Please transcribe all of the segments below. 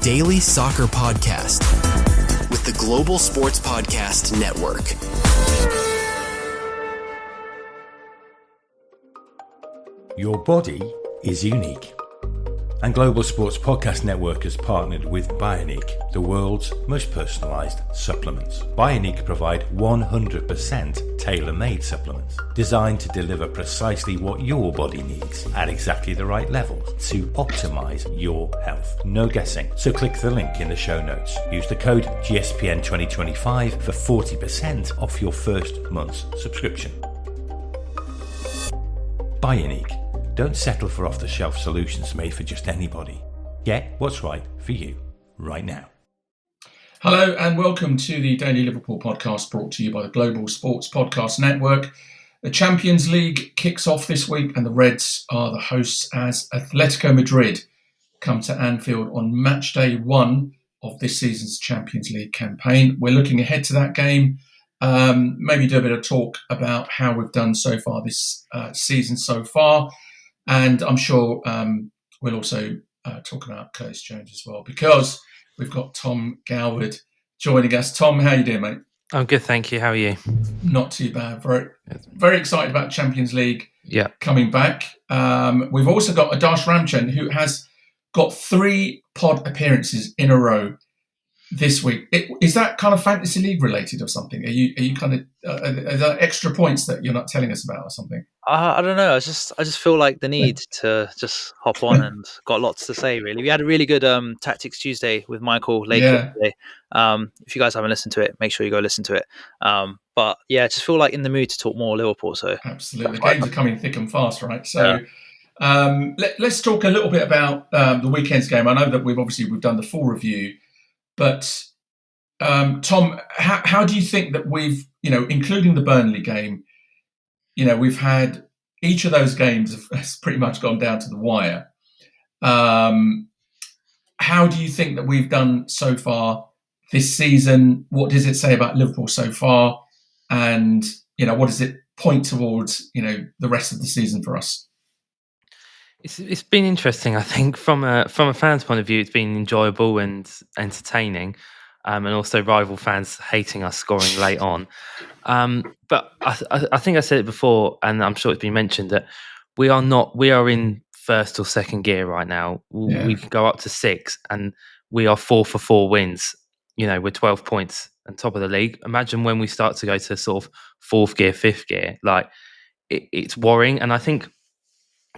daily soccer podcast with the Global Sports Podcast Network. Your body is unique. And Global Sports Podcast Network has partnered with Bioniq, the world's most personalised supplements. Bioniq provide 100% tailor-made supplements designed to deliver precisely what your body needs at exactly the right level to optimise your health. No guessing. So click the link in the show notes. Use the code GSPN2025 for 40% off your first month's subscription. Bioniq. Don't settle for off-the-shelf solutions made for just anybody. Get what's right for you right now. Hello and welcome to the Daily Liverpool podcast brought to you by the Global Sports Podcast Network. The Champions League kicks off this week and the Reds are the hosts as Atletico Madrid come to Anfield on match day 1 of this season's Champions League campaign. We're looking ahead to that game, maybe do a bit of talk about how we've done so far this season so far. And I'm sure we'll also talk about Curtis Jones as well, because we've got Tom Galwood joining us. Tom, how are you doing, mate? I'm good, thank you. How are you? Not too bad. Very excited about Champions League coming back. We've also got Adarsh Ramchan, who has got 3 pod appearances in a row this week. Is that kind of fantasy league related or something? Are you kind of are there extra points that you're not telling us about or something? I don't know. I just feel like the need to just hop on and got lots to say. Really, we had a really good Tactics Tuesday with Michael later today. If you guys haven't listened to it, make sure you go listen to it. But yeah, I just feel like in the mood to talk more Liverpool. So absolutely, the games are coming thick and fast, right? So. Let's talk a little bit about the weekend's game. I know that we've done the full review. But Tom, how do you think that we've, including the Burnley game, we've had each of those games has pretty much gone down to the wire. How do you think that we've done so far this season? What does it say about Liverpool so far? And, what does it point towards, the rest of the season for us? It's been interesting. I think from a fan's point of view, it's been enjoyable and entertaining, and also rival fans hating us scoring late on. But I think I said it before, and I'm sure it's been mentioned that we are in first or second gear right now. We can go up to 6, and we are 4 for 4 wins. We're 12 points on top of the league. Imagine when we start to go to sort of 4th gear, 5th gear. Like it's worrying, and I think.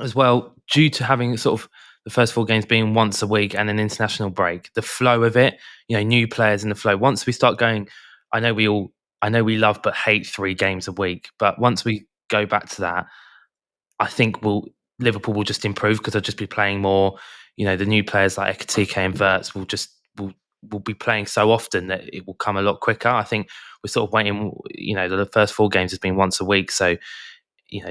As well, due to having sort of the first 4 games being once a week and an international break, the flow of it, new players in the flow. Once we start going, I know we love but hate 3 games a week. But once we go back to that, I think Liverpool will just improve because they'll just be playing more. The new players like Ekatike and Verts will be playing so often that it will come a lot quicker. I think we're sort of waiting. The first 4 games has been once a week, so.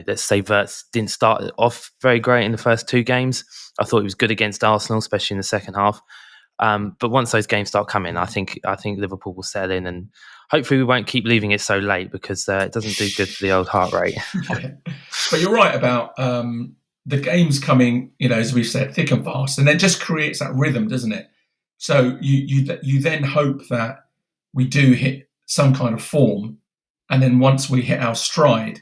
Let's say Verts didn't start off very great in the first 2 games. I thought he was good against Arsenal, especially in the second half. But once those games start coming, I think Liverpool will settle in, and hopefully we won't keep leaving it so late because it doesn't do good for the old heart rate. But you're right about the games coming, as we've said, thick and fast, and it just creates that rhythm, doesn't it? So you then hope that we do hit some kind of form, and then once we hit our stride,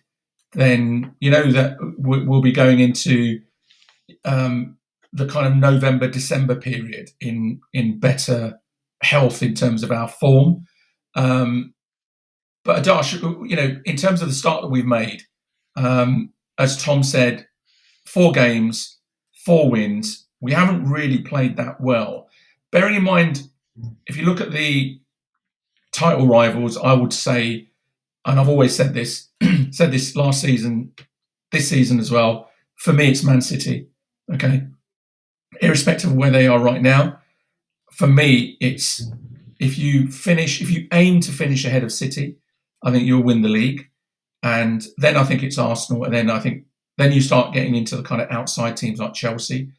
then that we'll be going into the kind of November, December period in better health in terms of our form. But Adarsh, in terms of the start that we've made, as Tom said, 4 games, 4 wins. We haven't really played that well. Bearing in mind, if you look at the title rivals, I would say, and I've always said this, said this last season, this season as well, for me it's Man City, okay? Irrespective of where they are right now, for me it's, if you aim to finish ahead of City, I think you'll win the league. And then I think it's Arsenal, and then you start getting into the kind of outside teams like Chelsea.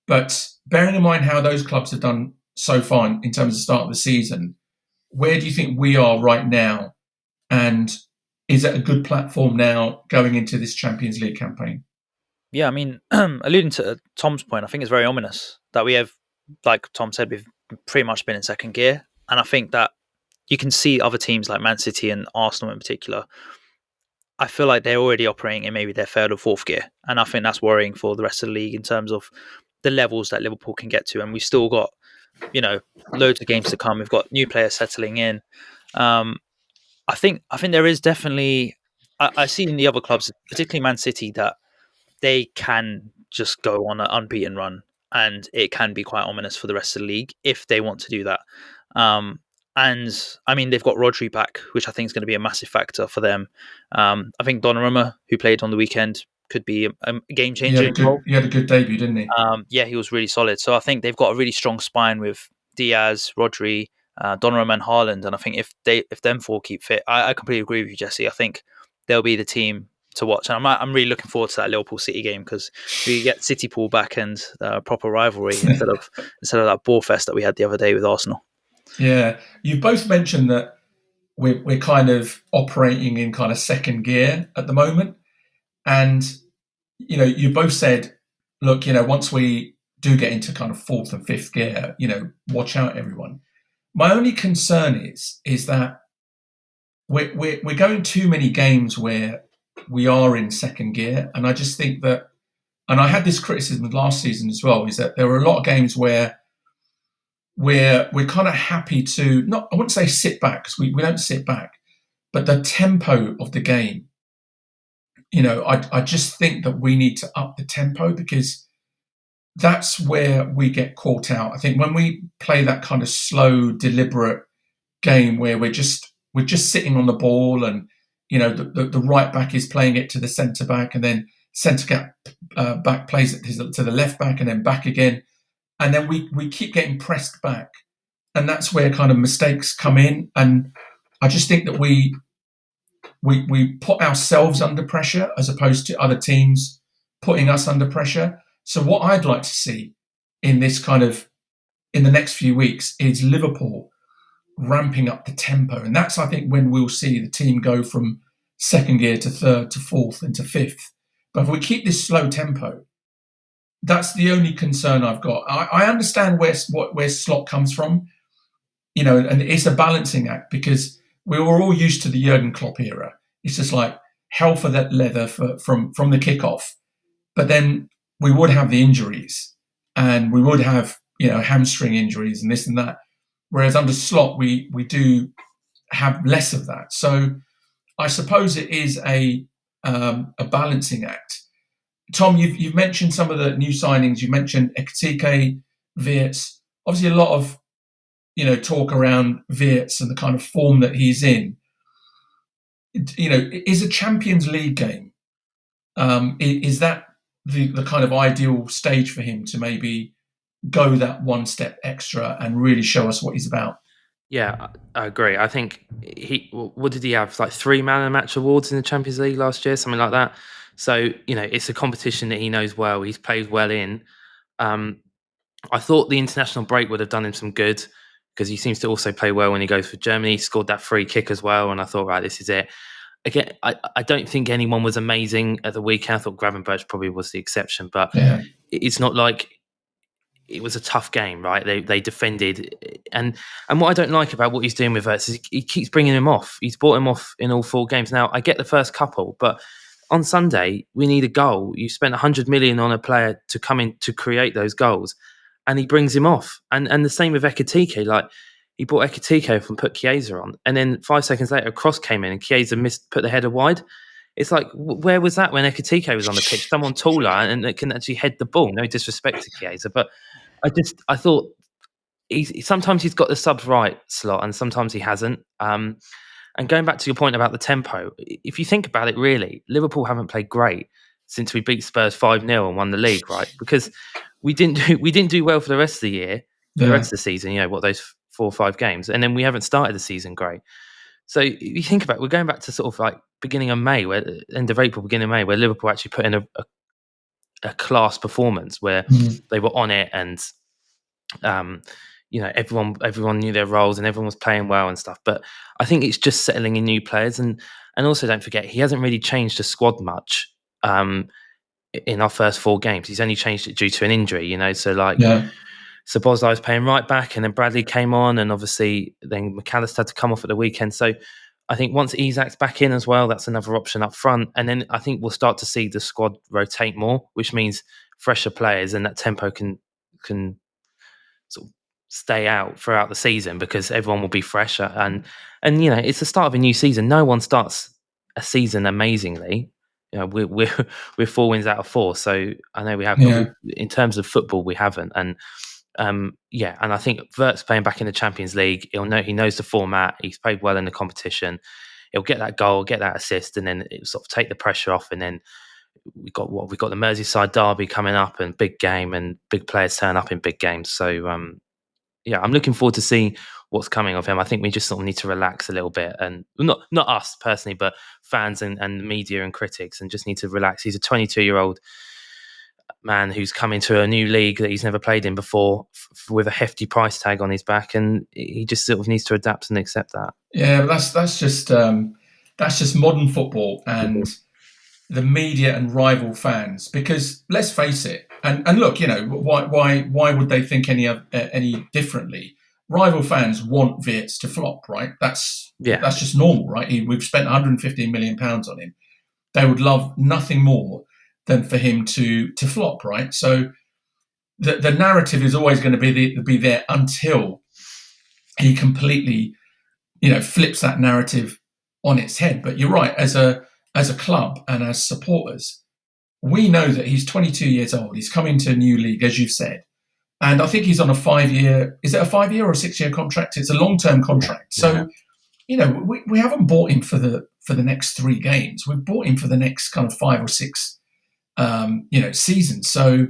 But bearing in mind how those clubs have done so far in terms of the start of the season, where do you think we are right now? And is it a good platform now going into this Champions League campaign? Yeah, I mean, alluding to Tom's point, I think it's very ominous that we have, like Tom said, we've pretty much been in second gear. And I think that you can see other teams like Man City and Arsenal in particular. I feel like they're already operating in maybe their third or fourth gear. And I think that's worrying for the rest of the league in terms of the levels that Liverpool can get to. And we've still got, loads of games to come. We've got new players settling in. I think there is definitely, I see in the other clubs, particularly Man City, that they can just go on an unbeaten run, and it can be quite ominous for the rest of the league if they want to do that. And I mean, they've got Rodri back, which I think is going to be a massive factor for them. I think Donnarumma, who played on the weekend, could be a game changer. He had a good debut, didn't he? Yeah, he was really solid. So I think they've got a really strong spine with Diaz, Rodri, Donnarumma, and Haaland. And I think if them four keep fit, I completely agree with you, Jesse. I think they'll be the team to watch. And I'm really looking forward to that Liverpool City game, because we get City pull back and proper rivalry instead of that ball fest that we had the other day with Arsenal. Yeah, you've both mentioned that we're kind of operating in kind of second gear at the moment, and you both said, look, once we do get into kind of fourth and fifth gear, watch out, everyone. My only concern is that we're going too many games where we are in second gear, and I just think that, and I had this criticism last season as well, is that there were a lot of games where we're kind of happy to, not, I wouldn't say sit back, because we don't sit back, but the tempo of the game, I just think that we need to up the tempo, because that's where we get caught out. I think when we play that kind of slow, deliberate game where we're just sitting on the ball, and the right back is playing it to the centre back, and then centre back plays it to the left back, and then back again. And then we keep getting pressed back. And that's where kind of mistakes come in. And I just think that we put ourselves under pressure as opposed to other teams putting us under pressure. So what I'd like to see in this in the next few weeks is Liverpool ramping up the tempo. And that's, I think, when we'll see the team go from second gear to third to fourth and to fifth. But if we keep this slow tempo, that's the only concern I've got. I understand where Slot comes from, and it's a balancing act, because we were all used to the Jurgen Klopp era. It's just like hell for that leather from the kickoff. But then we would have the injuries, and we would have hamstring injuries and this and that. Whereas under Slot, we do have less of that. So I suppose it is a balancing act. Tom, you've mentioned some of the new signings. You mentioned Ekatike, Verts. Obviously, a lot of talk around Verts and the kind of form that he's in. Is a Champions League game, is that the kind of ideal stage for him to maybe go that one step extra and really show us what he's about? Yeah, I agree. I think what did he have? Like 3 man of the match awards in the Champions League last year, something like that. So, it's a competition that he knows well. He's played well in. I thought the international break would have done him some good, because he seems to also play well when he goes for Germany. He scored that free kick as well. And I thought, right, this is it. Again, I don't think anyone was amazing at the weekend. I thought Gravenberch probably was the exception, but it's not like it was a tough game, right? They defended, and what I don't like about what he's doing with Verts is he keeps bringing him off. He's brought him off in all 4 games. Now, I get the first couple, but on Sunday we need a goal. You spent 100 million on a player to come in to create those goals, and he brings him off. And the same with Ekatike. Like, he brought Ekatike off and put Chiesa on, and then 5 seconds later a cross came in and Chiesa put the header wide. It's like, where was that when Ekatike was on the pitch? Someone taller and that can actually head the ball. No disrespect to Chiesa, but I thought sometimes he's got the subs right, Slot, and sometimes he hasn't. And going back to your point about the tempo, if you think about it, really, Liverpool haven't played great since we beat Spurs 5-0 and won the league, right? Because we didn't do well for the rest of the year, for the rest of the season. Those 4 or 5 games, and then we haven't started the season great. So if you think about it, we're going back to sort of like beginning of May, end of April, beginning of May, where Liverpool actually put in a class performance where they were on it, and everyone knew their roles and everyone was playing well and stuff. But I think it's just settling in new players, and also don't forget, he hasn't really changed the squad much in our first 4 games. He's only changed it due to an injury, so Szoboszlai was playing right back, and then Bradley came on, and obviously then McAllister had to come off at the weekend. So I think once Isak's back in as well, that's another option up front. And then I think we'll start to see the squad rotate more, which means fresher players, and that tempo can sort of stay out throughout the season because everyone will be fresher. And it's the start of a new season. No one starts a season amazingly. We're 4 wins out of 4. So I know we have, but in terms of football, we haven't. And and I think Verts playing back in the Champions League, he knows the format. He's played well in the competition. He'll get that goal, get that assist, and then it'll sort of take the pressure off. And then we've got the Merseyside derby coming up, and big game, and big players turn up in big games. So I'm looking forward to seeing what's coming of him. I think we just sort of need to relax a little bit, and not us personally, but fans and media and critics, and just need to relax. He's a 22-year-old man who's come into a new league that he's never played in before with a hefty price tag on his back, and he just sort of needs to adapt and accept that. Yeah, but that's just modern football and the media and rival fans. Because let's face it, and look, why would they think any differently? Rival fans want Verts to flop, right? That's just normal, right? We've spent 115 million pounds on him. They would love nothing more than for him to flop, right? So the narrative is always going to be there until he completely, flips that narrative on its head. But you're right, as a club and as supporters, we know that he's 22 years old. He's come into a new league, as you've said. And I think he's on a 5-year, is it a 5-year or a 6-year contract? It's a long-term contract. So, we haven't bought him for the next 3 games. We've bought him for the next kind of 5 or 6, seasons. So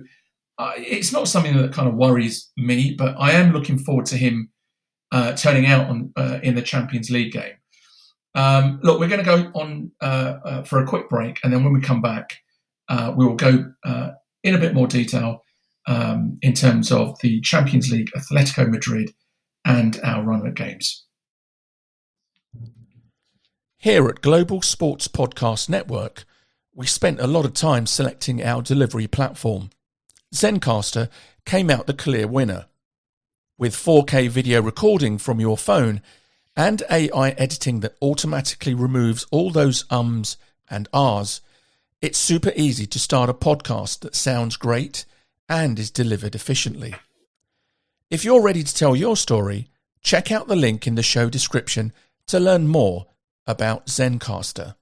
it's not something that kind of worries me, but I am looking forward to him turning out in the Champions League game. Look, we're going to go on for a quick break, and then when we come back, we will go in a bit more detail in terms of the Champions League, Atletico Madrid, and our run of games. Here at Global Sports Podcast Network, we spent a lot of time selecting our delivery platform. Zencastr came out the clear winner. With 4K video recording from your phone and AI editing that automatically removes all those ums and ahs, it's super easy to start a podcast that sounds great and is delivered efficiently. If you're ready to tell your story, check out the link in the show description to learn more about Zencastr.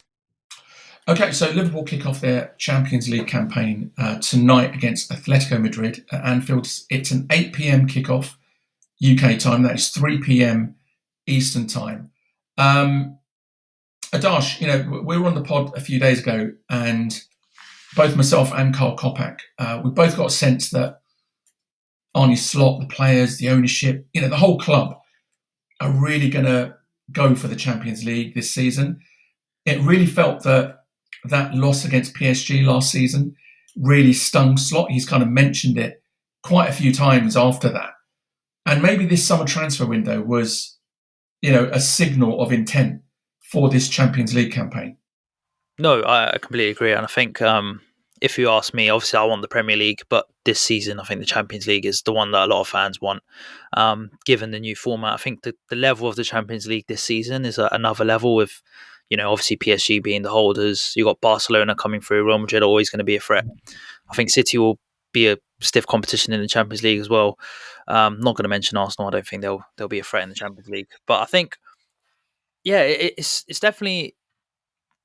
Okay, so Liverpool kick off their Champions League campaign tonight against Atletico Madrid at Anfield. It's an 8 p.m. kickoff UK time. That is 3 p.m. Eastern time. Adarsh, we were on the pod a few days ago, and both myself and Carl Kopak, we both got a sense that Arne Slot, the players, the ownership, the whole club are really going to go for the Champions League this season. It really felt that loss against PSG last season really stung Slot. He's kind of mentioned it quite a few times after that. And maybe this summer transfer window was, a signal of intent for this Champions League campaign. No, I completely agree. And I think if you ask me, obviously I want the Premier League, but this season I think the Champions League is the one that a lot of fans want. Given the new format, I think the level of the Champions League this season is another level with, obviously PSG being the holders. You've got Barcelona coming through. Real Madrid are always going to be a threat. I think City will be a stiff competition in the Champions League as well. Not going to mention Arsenal. I don't think they'll be a threat in the Champions League. But I think, it's definitely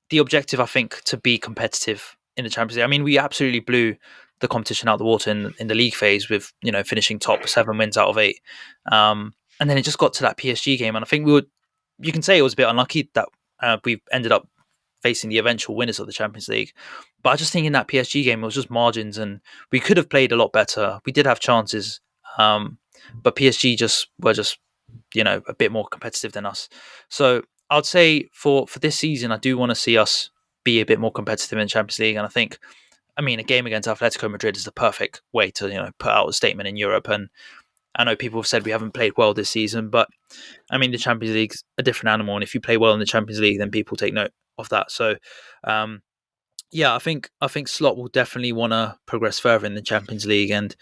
the objective, I think, to be competitive in the Champions League. I mean, we absolutely blew the competition out of the water in the league phase with, finishing top 7 wins out of 8. And then it just got to that PSG game. And I think you can say it was a bit unlucky that we ended up facing the eventual winners of the Champions League. But I just think in that PSG game, it was just margins and we could have played a lot better. We did have chances, but PSG were a bit more competitive than us. So I'd say for this season, I do want to see us be a bit more competitive in the Champions League. And I think, a game against Atletico Madrid is the perfect way to, put out a statement in Europe. And I know people have said we haven't played well this season, but the Champions League's a different animal. And if you play well in the Champions League, then people take note of that. So Yeah, I think Slot will definitely want to progress further in the Champions League and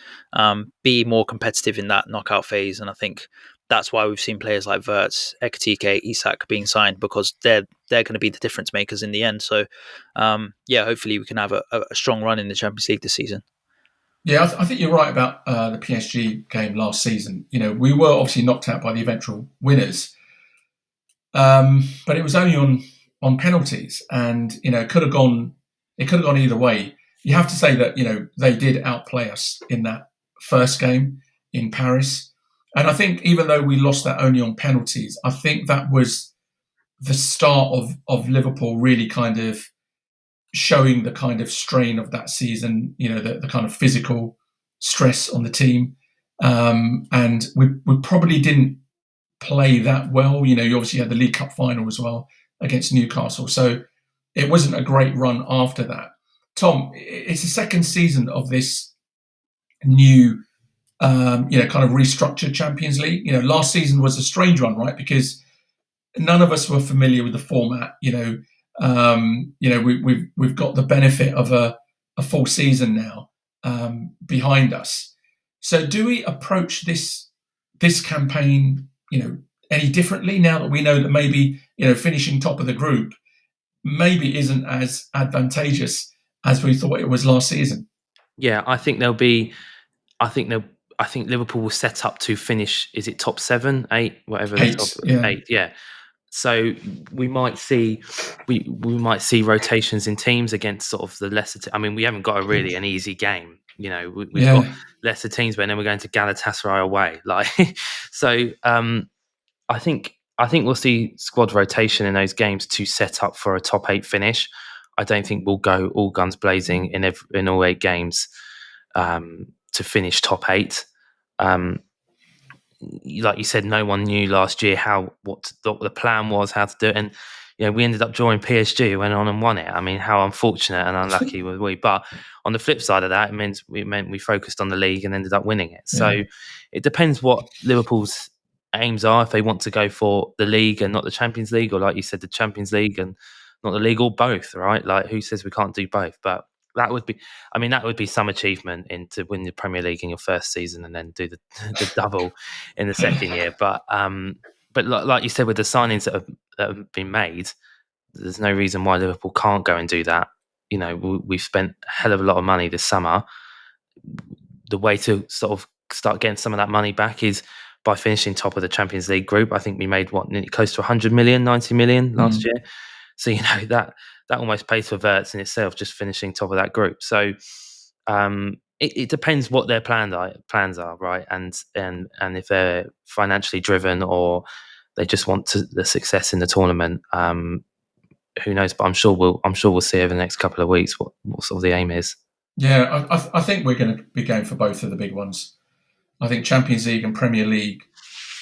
be more competitive in that knockout phase. And I think that's why we've seen players like Verts, Ekatike, Isak being signed, because they're going to be the difference makers in the end. So yeah, hopefully we can have a strong run in the Champions League this season. Yeah, I think you're right about the PSG game last season. We were obviously knocked out by the eventual winners, but it was only on penalties, and it could have gone either way. You have to say that they did outplay us in that first game in Paris, and I think even though we lost that only on penalties, I think that was the start of Liverpool really kind of showing the kind of strain of that season, the kind of physical stress on the team. And we probably didn't play that well. You obviously had the League Cup final as well against Newcastle. So it wasn't a great run after that. Tom, it's the second season of this new, kind of restructured Champions League. Last season was a strange one, right? Because none of us were familiar with the format. We've got the benefit of a full season now behind us. So, do we approach this campaign, any differently now that we know that maybe finishing top of the group maybe isn't as advantageous as we thought it was last season? Yeah, I think there'll be. I think Liverpool will set up to finish. Is it top 7, 8, whatever? The top Yeah. 8, yeah. So we might see rotations in teams against sort of the lesser. I mean, we haven't got an easy game. We've got lesser teams, but then we're going to Galatasaray away. So I think we'll see squad rotation in those games to set up for a top 8 finish. I don't think we'll go all guns blazing in all 8 games to finish top 8. Like you said, no one knew last year what the plan was, how to do it, and we ended up drawing PSG, went on and won it. I mean, how unfortunate and unlucky were we? But on the flip side of that, it meant we focused on the league and ended up winning it. So it depends what Liverpool's aims are. If they want to go for the league and not the Champions League, or like you said, the Champions League and not the league, or both, right? Like, who says we can't do both? But that would be some achievement to win the Premier League in your first season and then do the double in the second year. But like you said, with the signings that have been made, there's no reason why Liverpool can't go and do that. We've spent a hell of a lot of money this summer. The way to sort of start getting some of that money back is by finishing top of the Champions League group. I think we made close to 100 million, 90 million last year. So that almost pays for Verts in itself, just finishing top of that group. So it depends what their plans are, right? And if they're financially driven or they just want the success in the tournament. Who knows? But I'm sure we'll see over the next couple of weeks what sort of the aim is. Yeah, I think we're going to be going for both of the big ones. I think Champions League and Premier League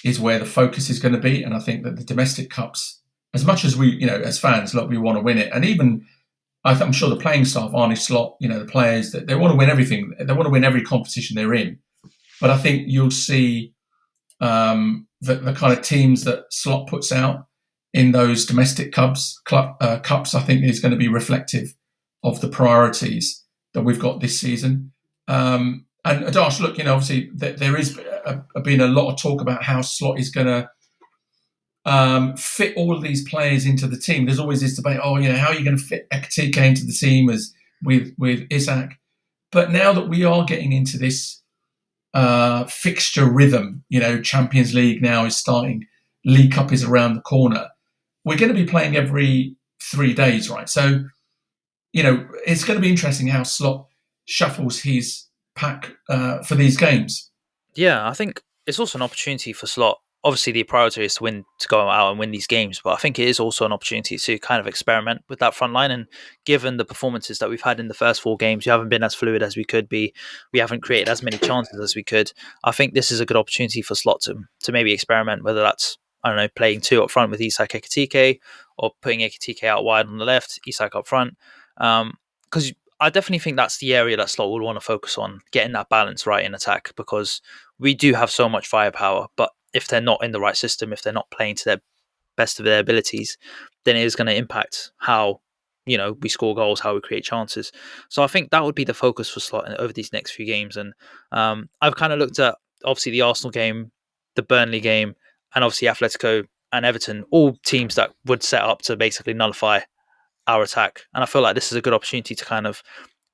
is where the focus is going to be, and I think that the domestic cups, as much as we, as fans, we want to win it, and even I'm sure the playing staff, Arne Slot, the players, that they want to win everything. They want to win every competition they're in. But I think you'll see the kind of teams that Slot puts out in those domestic cups, I think is going to be reflective of the priorities that we've got this season. And Adarsh, look, obviously there is been a lot of talk about how Slot is going to fit all of these players into the team. There's always this debate, how are you going to fit Ekatike into the team as with Isak? But now that we are getting into this fixture rhythm, Champions League now is starting, League Cup is around the corner. We're going to be playing every 3 days, right? So, it's going to be interesting how Slot shuffles his pack for these games. Yeah, I think it's also an opportunity for Slot. Obviously, the priority is to go out and win these games, but I think it is also an opportunity to kind of experiment with that front line. And given the performances that we've had in the first 4 games, we haven't been as fluid as we could be. We haven't created as many chances as we could. I think this is a good opportunity for Slot to maybe experiment, whether that's, I don't know, playing 2 up front with Isak, Ekatike, or putting Ekatike out wide on the left, Isak up front. Because I definitely think that's the area that Slot will want to focus on, getting that balance right in attack, because we do have so much firepower, but if they're not in the right system, if they're not playing to their best of their abilities, then it is going to impact how we score goals, how we create chances. So I think that would be the focus for Slot over these next few games. And I've kind of looked at obviously the Arsenal game, the Burnley game, and obviously Atletico and Everton, all teams that would set up to basically nullify our attack. And I feel like this is a good opportunity to kind of,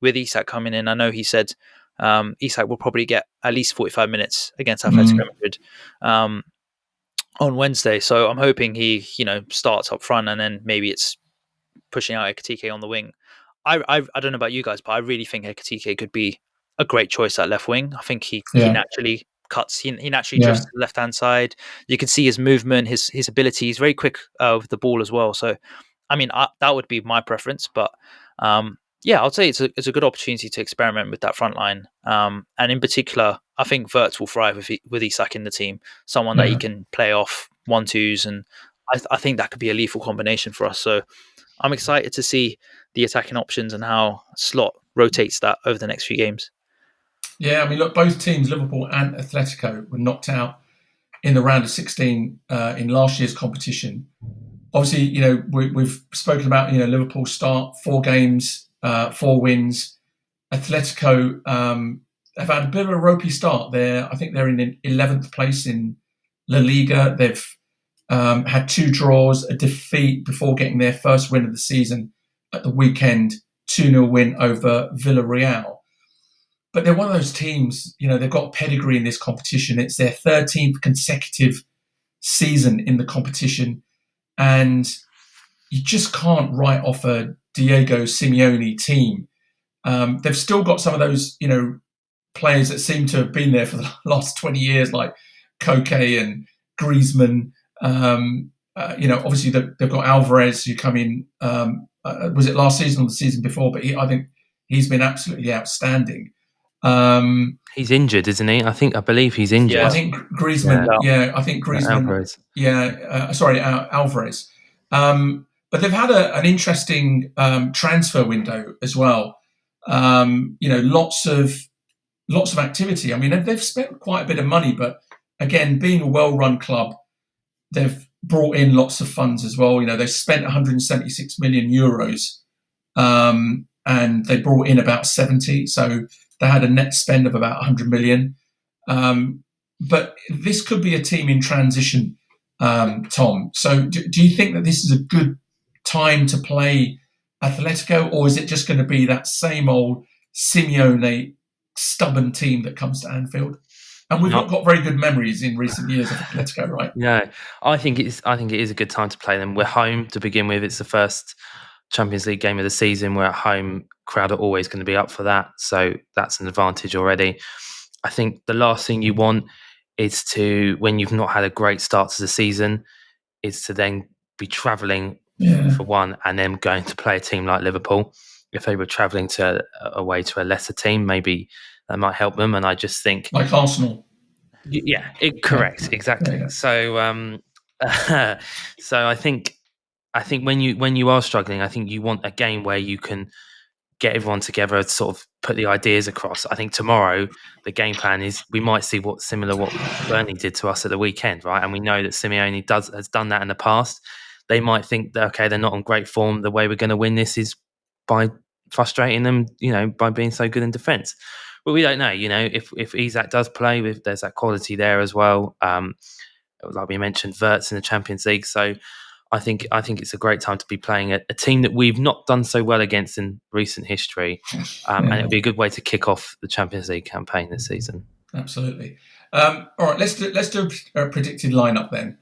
with Isak coming in, I know he said Isak will probably get at least 45 minutes against Atletico Madrid on Wednesday. So I'm hoping he, starts up front, and then maybe it's pushing out Ekatike on the wing. I don't know about you guys, but I really think Ekatike could be a great choice at left wing. I think he naturally cuts. He naturally drifts to the left hand side. You can see his movement, his ability. He's very quick with the ball as well. So, I mean, that would be my preference. But I'd say it's a good opportunity to experiment with that front line. And in particular, I think Verts will thrive with Isak in the team. Someone that he can play off 1-2s, and I think that could be a lethal combination for us. So I'm excited to see the attacking options and how Slot rotates that over the next few games. Yeah, I mean, look, both teams, Liverpool and Atletico, were knocked out in the round of 16 in last year's competition. Obviously, we've spoken about, Liverpool start 4 games, 4 wins. Atletico have had a bit of a ropey start. I think they're in 11th place in La Liga. They've had 2 draws, a defeat before getting their first win of the season at the weekend, 2-0 win over Villarreal. But they're one of those teams, they've got pedigree in this competition. It's their 13th consecutive season in the competition. And you just can't write off a Diego Simeone team. They've still got some of those, players that seem to have been there for the last 20 years, like Koke and Griezmann. Obviously they've got Alvarez who come in. Was it last season or the season before? But I think he's been absolutely outstanding. He's injured, isn't he? I believe he's injured. Yeah, I think Griezmann. Yeah, I think Griezmann. Alvarez. Alvarez. But they've had an interesting transfer window as well. Lots of activity. I mean, they've spent quite a bit of money, but again, being a well-run club, they've brought in lots of funds as well. They spent 176 million euros, and they brought in about 70. So they had a net spend of about 100 million. But this could be a team in transition, Tom. So do you think that this is a good time to play Atletico, or is it just going to be that same old Simeone stubborn team that comes to Anfield? And we've not got very good memories in recent years of Atletico, right? No, I think it is a good time to play them. We're home to begin with. It's the first Champions League game of the season. We're at home. Crowd are always going to be up for that, so that's an advantage already. I think the last thing you want is to, when you've not had a great start to the season, is to then be travelling for one and then going to play a team like Liverpool. If they were travelling away to a lesser team, maybe that might help them. And I just think, like Arsenal. Yeah, correct, exactly. Yeah. So, so I think when you are struggling, I think you want a game where you can get everyone together, sort of put the ideas across. I think tomorrow the game plan is we might see what Burnley did to us at the weekend, right? And we know that Simeone has done that in the past. They might think that they're not on great form. The way we're going to win this is by frustrating them, by being so good in defence. But we don't know, if Isak does play, there's that quality there as well. Like we mentioned, Verts in the Champions League. So I think it's a great time to be playing a team that we've not done so well against in recent history, and it'll be a good way to kick off the Champions League campaign this season. Absolutely. All right, let's do a predicted lineup then.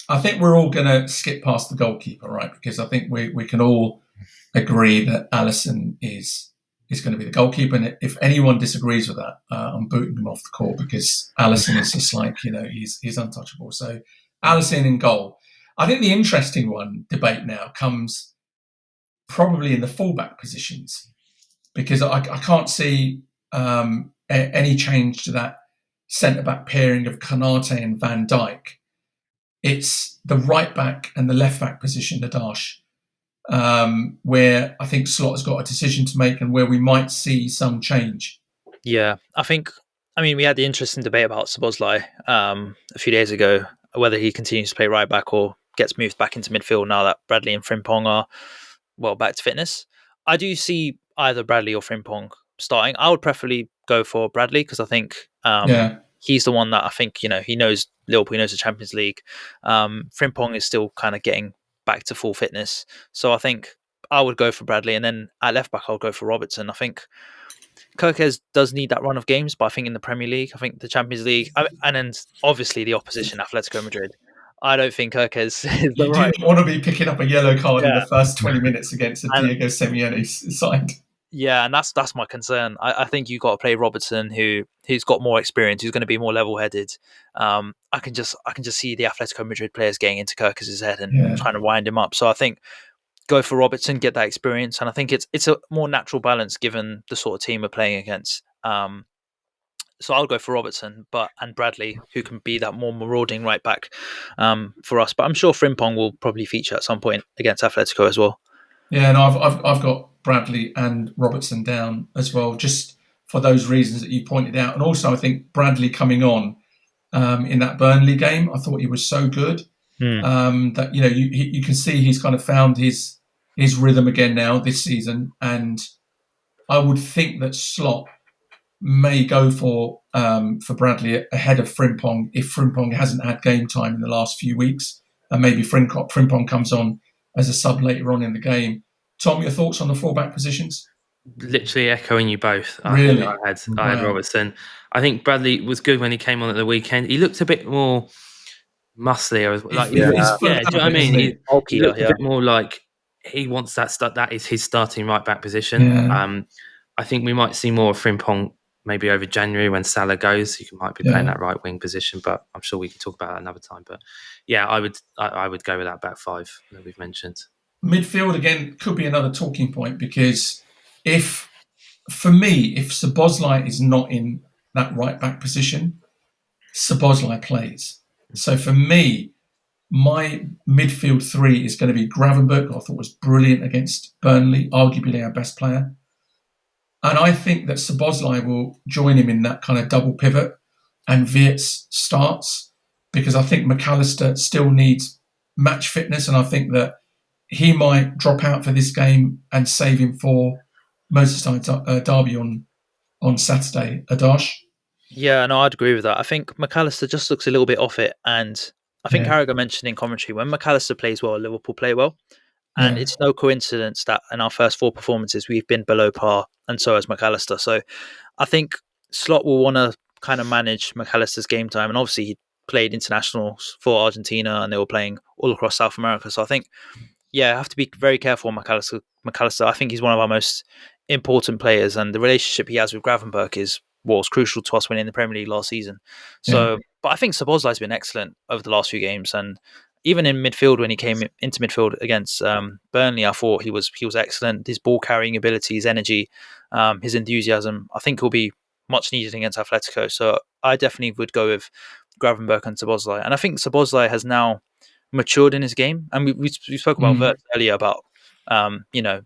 I think we're all going to skip past the goalkeeper, right? Because I think we can all agree that Alisson is going to be the goalkeeper, and if anyone disagrees with that, I'm booting him off the court, because Alisson is just like, he's untouchable. So Alisson in goal. I think the interesting debate now comes probably in the fullback positions, because I can't see any change to that centre-back pairing of Konate and Van Dijk. It's the right-back and the left-back position, Adarsh, where I think Slot has got a decision to make and where we might see some change. Yeah, we had the interesting debate about Szoboszlai a few days ago, whether he continues to play right back or gets moved back into midfield now that Bradley and Frimpong are back to fitness. I do see either Bradley or Frimpong starting. I would preferably go for Bradley because I think he's the one that I think, he knows Liverpool, he knows the Champions League. Frimpong is still kind of getting back to full fitness. So I think I would go for Bradley. And then at left back, I would go for Robertson. I think Kirkes does need that run of games, but I think in the Premier League, I think the Champions League, and then obviously the opposition, Atletico Madrid, I don't think Kirkes is the You right. do not want to be picking up a yellow card in Yeah. the first 20 minutes against a Diego Simeone side. Yeah, and that's my concern. I think you got to play Robertson, who's got more experience, who's going to be more level-headed. I can just see the Atletico Madrid players getting into Kirkes' head and trying to wind him up. So I think go for Robertson, get that experience, and I think it's a more natural balance given the sort of team we're playing against. So I'll go for Robertson, and Bradley, who can be that more marauding right back for us. But I'm sure Frimpong will probably feature at some point against Atletico as well. Yeah, and I've got Bradley and Robertson down as well, just for those reasons that you pointed out. And also, I think Bradley coming on in that Burnley game, I thought he was so good that you can see he's kind of found his rhythm again now this season. And I would think that Slot may go for Bradley ahead of Frimpong if Frimpong hasn't had game time in the last few weeks, and maybe Frimpong comes on as a sub later on in the game. Tom, your thoughts on the fullback positions? Literally echoing you both. Really? I had Robertson. I think Bradley was good when he came on at the weekend. He looked a bit more muscly. He's do you know what I mean? He looked a bit more like he wants that start. That is his starting right back position. Yeah. I think we might see more of Frimpong maybe over January when Salah goes. He might be playing that right wing position, but I'm sure we can talk about that another time. But yeah, I would go with that back five that we've mentioned. Midfield again could be another talking point, because if Szoboszlai is not in that right back position, Szoboszlai plays. So for me, my midfield three is going to be Gravenberch, who I thought was brilliant against Burnley, arguably our best player. And I think that Szoboszlai will join him in that kind of double pivot, and Verts starts, because I think McAllister still needs match fitness, and I think that he might drop out for this game and save him for Merseyside derby on Saturday. Adarsh? Yeah, no, I'd agree with that. I think McAllister just looks a little bit off it, and I think Carragher mentioned in commentary, when McAllister plays well, Liverpool play well. And it's no coincidence that in our first 4 performances, we've been below par, and so has McAllister. So I think Slot will want to kind of manage McAllister's game time. And obviously, he played internationals for Argentina, and they were playing all across South America. So I think, I have to be very careful on McAllister. I think he's one of our most important players, and the relationship he has with Gravenberch was crucial to us winning the Premier League last season. So, but I think Szoboszlai's been excellent over the last few games, and even in midfield, when he came into midfield against Burnley, I thought he was excellent. His ball carrying ability, his energy, his enthusiasm, I think will be much needed against Atletico. So I definitely would go with Gravenberch and Szoboszlai. And I think Szoboszlai has now matured in his game. And we spoke about Verts earlier about,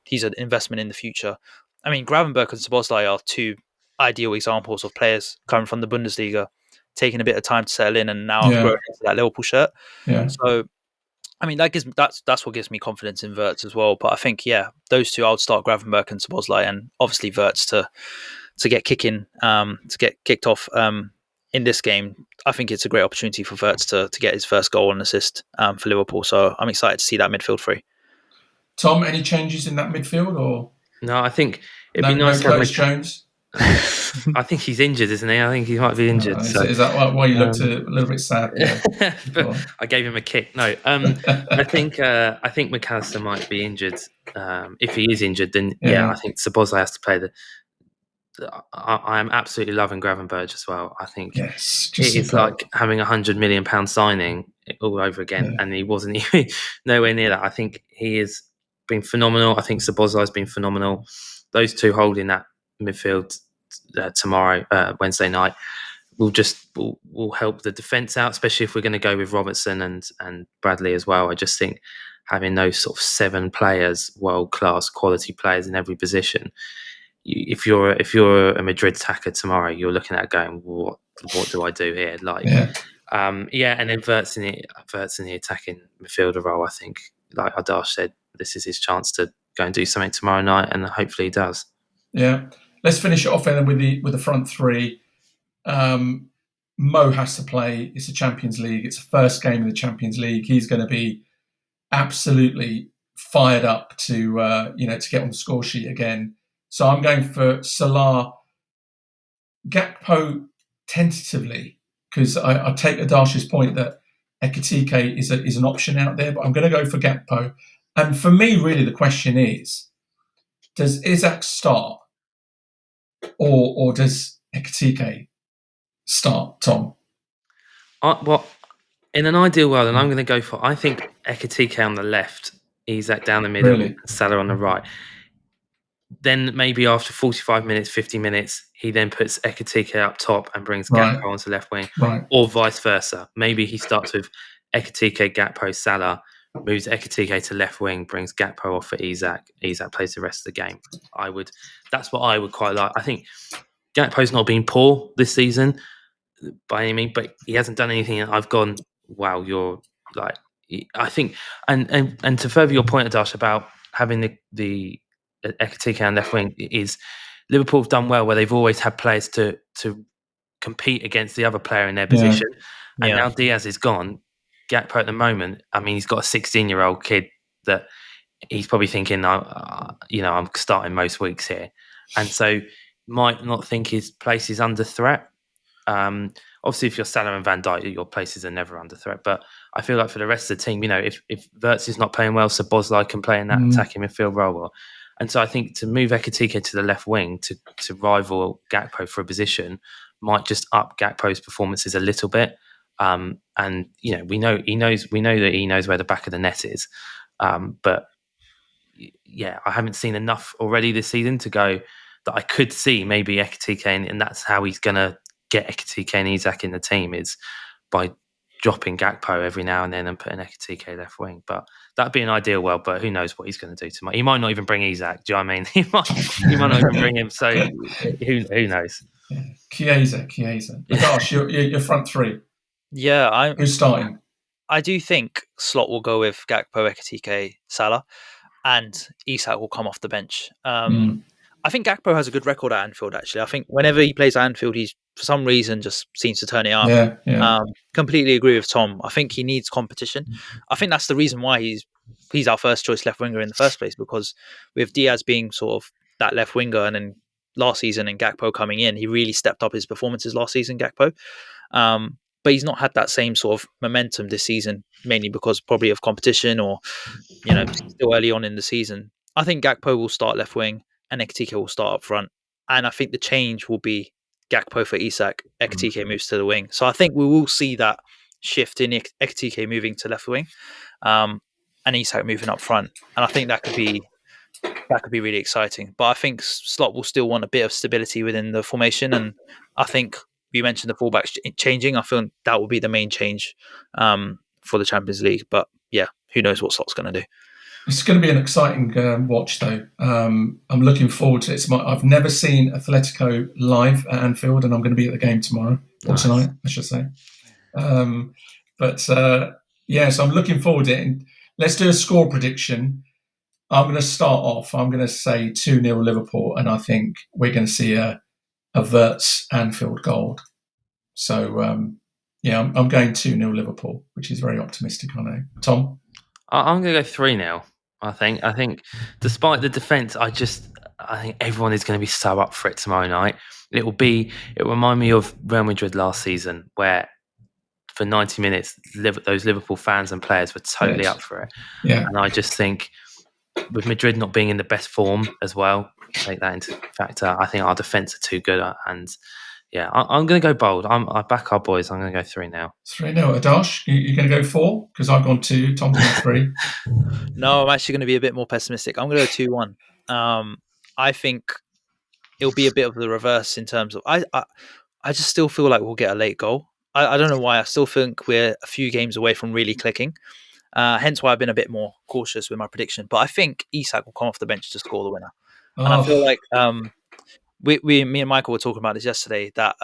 he's an investment in the future. I mean, Gravenberch and Szoboszlai are 2 ideal examples of players coming from the Bundesliga, taking a bit of time to settle in, and now I've grown into that Liverpool shirt. So, I mean, that's what gives me confidence in Verts as well. But I think, those 2, I would start Gravenberch and Szoboszlai, and obviously Verts to get kicking, to get kicked off in this game. I think it's a great opportunity for Verts to get his first goal and assist for Liverpool. So I'm excited to see that midfield free. Tom, any changes in that midfield, or no? I think it'd be nice to have Curtis Jones. I think he's injured, isn't he? I think he might be injured. Is that why you looked a little bit sad? I gave him a kick. No, I think McAllister might be injured. If he is injured, then I think Szoboszlai has to play I am absolutely loving Gravenberch as well. I think it's like having £100 million signing all over again, and he wasn't nowhere near that. I think he has been phenomenal. I think Szoboszlai's been phenomenal. Those 2 holding that midfield tomorrow, Wednesday night, will help the defence out, especially if we're going to go with Robertson and Bradley as well. I just think having those sort of 7 players, world class quality players in every position. If you're a Madrid attacker tomorrow, you're looking at going, what do I do here? And then Verts in the attacking midfielder role. I think, like Adarsh said, this is his chance to go and do something tomorrow night, and hopefully he does. Yeah, let's finish it off then with the front three. Mo has to play. It's a Champions League. It's the first game of the Champions League. He's going to be absolutely fired up to to get on the score sheet again. So I'm going for Salah, Gakpo tentatively, because I take Adarsh's point that Ekatike is an option out there, but I'm going to go for Gakpo. And for me, really, the question is, does Isak start or does Ekatike start, Tom? Well, in an ideal world, and I'm going to go for, I think Ekatike on the left, Isak down the middle, Really? Salah on the right. Then maybe after 45 minutes, 50 minutes, he then puts Ekatike up top and brings Gakpo onto left wing, or vice versa. Maybe he starts with Ekatike, Gakpo, Salah, moves Ekatike to left wing, brings Gakpo off for Isak. Isak plays the rest of the game. That's what I would quite like. I think Gakpo's not been poor this season by any means, but he hasn't done anything that I've gone, wow, you're like, I think, and to further your point, Adarsh, about having the Ekatike on left wing, is Liverpool have done well where they've always had players to compete against the other player in their position. And now Diaz is gone. Gakpo at the moment, I mean, he's got a 16-year-old kid that he's probably thinking, I'm starting most weeks here. And so might not think his place is under threat. Obviously, if you're Salah and Van Dijk, your places are never under threat. But I feel like for the rest of the team, if Verts is not playing well, Szoboszlai can play in that attacking midfield role. And so I think to move Ekatike to the left wing to rival Gakpo for a position might just up Gakpo's performances a little bit. And we know that he knows where the back of the net is. But yeah, I haven't seen enough already this season to go that I could see maybe Ekatike, and that's how he's going to get Ekatike and Isak in the team, is by dropping Gakpo every now and then and putting Ekatike left wing. But that'd be an ideal world, but who knows what he's going to do tomorrow. He might not even bring Isak, do you know what I mean? He might not even bring him, so who knows? Yeah. Chiesa. Gosh, your front three. Yeah, who's starting? I do think Slot will go with Gakpo, Ekatike, Salah, and Isak will come off the bench. I think Gakpo has a good record at Anfield, actually. I think whenever he plays at Anfield, he's, for some reason, just seems to turn it up. Yeah. Completely agree with Tom. I think he needs competition. I think that's the reason why he's our first choice left winger in the first place, because with Diaz being sort of that left winger, and then last season and Gakpo coming in, he really stepped up his performances last season, Gakpo. But he's not had that same sort of momentum this season, mainly because probably of competition or, still early on in the season. I think Gakpo will start left wing and Ektike will start up front. And I think the change will be Gakpo for Isak, Ektike moves to the wing. So I think we will see that shift in Ektike moving to left wing, and Isak moving up front. And I think that could be really exciting. But I think Slot will still want a bit of stability within the formation. And I think you mentioned the fullbacks changing. I feel that will be the main change for the Champions League. But yeah, who knows what Slot's going to do. It's going to be an exciting watch, though. I'm looking forward to it. I've never seen Athletico live at Anfield, and I'm going to be at the game tomorrow, or tonight, I should say. So I'm looking forward to it. And let's do a score prediction. I'm going to start off. I'm going to say 2-0 Liverpool, and I think we're going to see a Verts Anfield goal. So, I'm going 2-0 Liverpool, which is very optimistic, I know. Tom? I'm going to go 3-0. I think despite the defence, I think everyone is going to be so up for it tomorrow night. It will remind me of Real Madrid last season, where for 90 minutes, those Liverpool fans and players were totally up for it. Yeah. And I just think with Madrid not being in the best form as well, take that into factor. I think our defence are too good. And yeah, I'm going to go bold. I back our boys. I'm going to go 3-0. 3-0. Adarsh, you're going to go 4? Because I've gone 2. Tom's gone 3. No, I'm actually going to be a bit more pessimistic. I'm going to go 2-1. I think it'll be a bit of the reverse in terms of I just still feel like we'll get a late goal. I don't know why. I still think we're a few games away from really clicking. Hence why I've been a bit more cautious with my prediction. But I think Isak will come off the bench to score the winner. And I feel like me and Michael were talking about this yesterday, that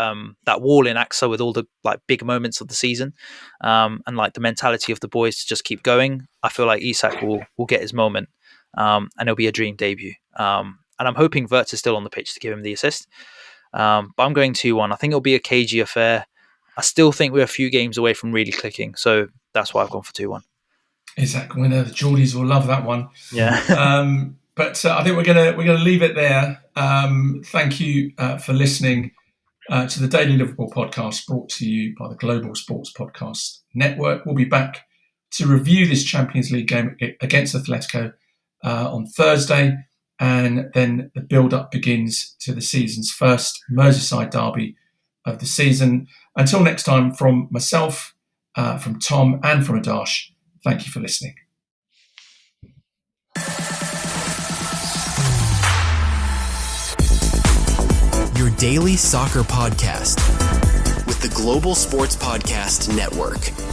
wall in AXA with all the like big moments of the season, and like the mentality of the boys to just keep going. I feel like Isak will get his moment. and it'll be a dream debut. And I'm hoping Verts is still on the pitch to give him the assist. But I'm going 2-1. I think it'll be a cagey affair. I still think we're a few games away from really clicking, so that's why I've gone for 2-1. Exactly. Winner. The Geordies will love that one. Yeah. But I think we're gonna leave it there. Thank you for listening to the Daily Liverpool podcast, brought to you by the Global Sports Podcast Network. We'll be back to review this Champions League game against Atletico on Thursday, and then the build-up begins to the season's first Merseyside derby of the season. Until next time, from myself, from Tom, and from Adarsh, thank you for listening. Your daily soccer podcast with the Global Sports Podcast Network.